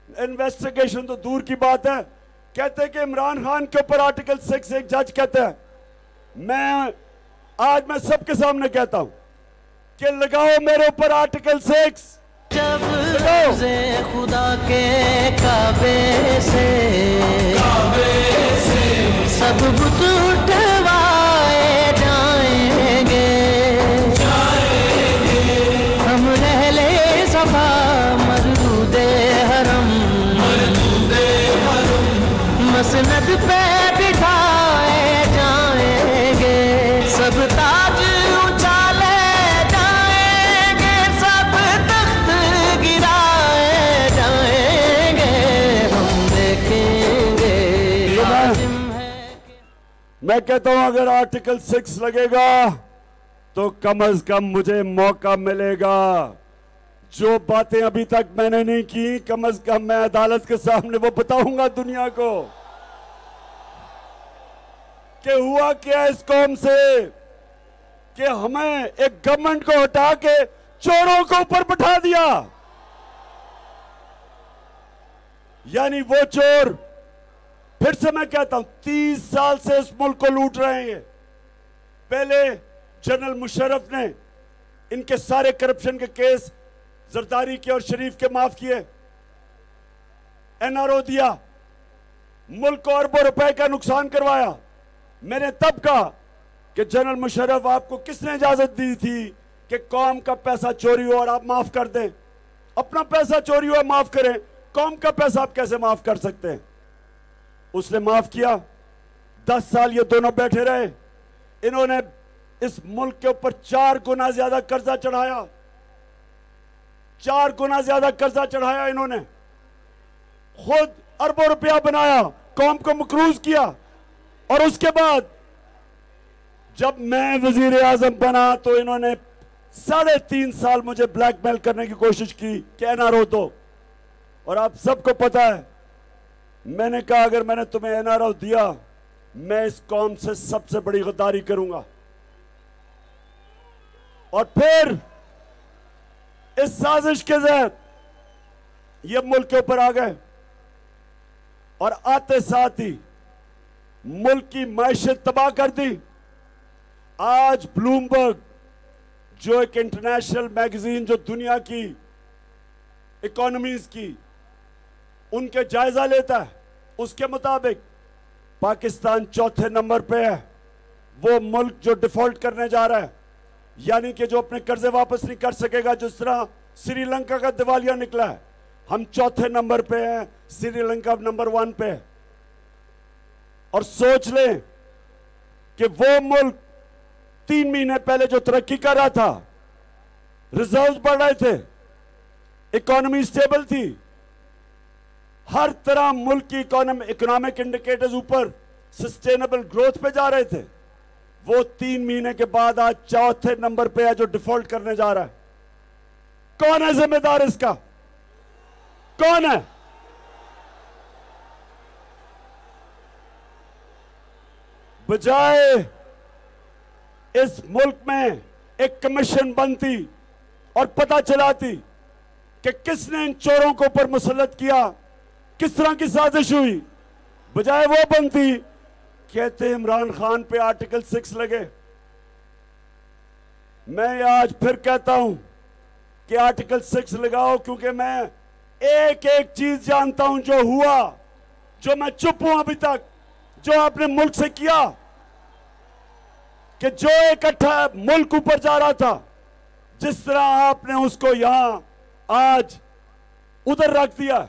Investigation तो दूर की बात है, कहते हैं कि इमरान खान के ऊपर आर्टिकल 6 एक जज कहता है। मैं सबके सामने कहता हूं कि लगाओ मेरे ऊपर आर्टिकल 6। जब खुदा के काबे से सब बुत उठवाए जाएंगे, हम रहले सफा मरदूदे हरम मसनद पे बिठाए जाएंगे, सब ताज उछाले जाएंगे, सब तख्त गिराए जाएंगे, हम देखेंगे। मैं कहता हूं अगर आर्टिकल 6 लगेगा तो कम से कम मुझे मौका मिलेगा। जो बातें अभी तक मैंने नहीं की, कम से कम मैं अदालत के सामने वो बताऊंगा दुनिया को कि हुआ क्या इस कौम से कि हमें एक गवर्नमेंट को हटा के चोरों को ऊपर बैठा दिया। यानी वो चोर, फिर से मैं कहता हूं, 30 साल से इस मुल्क को लूट रहे हैं। पहले जनरल मुशर्रफ ने इनके सारे करप्शन के केस जरदारी के और शरीफ के माफ किए, एनआरओ दिया, मुल्क को अरबों रुपए का नुकसान करवाया। मैंने तब कहा कि जनरल मुशर्रफ आपको किसने इजाजत दी थी कि कौम का पैसा चोरी हो और आप माफ कर दें? अपना पैसा चोरी हुआ माफ करें, कौम का पैसा आप कैसे माफ कर सकते हैं? उसने माफ किया। 10 साल ये दोनों बैठे रहे। इन्होंने इस मुल्क के ऊपर 4 गुना ज्यादा कर्जा चढ़ाया, 4 गुना ज्यादा कर्जा चढ़ाया। इन्होंने खुद अरबों रुपया बनाया, कौम को मकरूज किया। और उसके बाद जब मैं वजीर आजम बना तो इन्होंने 3.5 साल मुझे ब्लैकमेल करने की कोशिश की कि एनआरओ दो। और आप सबको पता है, मैंने कहा अगर मैंने तुम्हें एनआरओ दिया, मैं इस कौम से सबसे बड़ी गद्दारी करूंगा। और फिर इस साजिश के तहत ये मुल्क के ऊपर आ गए और आते साथ ही मुल्क की मैशत तबाह कर दी। आज ब्लूमबर्ग, जो एक इंटरनेशनल मैगजीन जो दुनिया की इकोनॉमीज की उनके जायजा लेता है, उसके मुताबिक पाकिस्तान 4थे नंबर पे है। वो मुल्क जो डिफॉल्ट करने जा रहा है, यानी कि जो अपने कर्जे वापस नहीं कर सकेगा, जिस तरह श्रीलंका का दिवालिया निकला है। हम 4थे नंबर पे हैं, श्रीलंका नंबर 1 पे है। और सोच लें कि वो मुल्क 3 महीने पहले जो तरक्की कर रहा था, रिजर्व्स बढ़ रहे थे, इकोनॉमी स्टेबल थी, हर तरह मुल्क की इकोनॉमिक इंडिकेटर्स ऊपर सस्टेनेबल ग्रोथ पे जा रहे थे, वो 3 महीने के बाद आज 4थे नंबर पे है जो डिफॉल्ट करने जा रहा है। कौन है जिम्मेदार इसका? कौन है? बजाय इस मुल्क में एक कमीशन बनती और पता चलाती कि किसने इन चोरों को ऊपर मुसल्लत किया, किस तरह की साजिश हुई, बजाय वो बनती कहते इमरान खान पे आर्टिकल 6 लगे। मैं आज फिर कहता हूं कि आर्टिकल 6 लगाओ, क्योंकि मैं एक एक चीज जानता हूं जो हुआ, जो मैं चुप हूं अभी तक, जो आपने मुल्क से किया, कि जो इकट्ठा मुल्क ऊपर जा रहा था, जिस तरह आपने उसको यहां आज उधर रख दिया।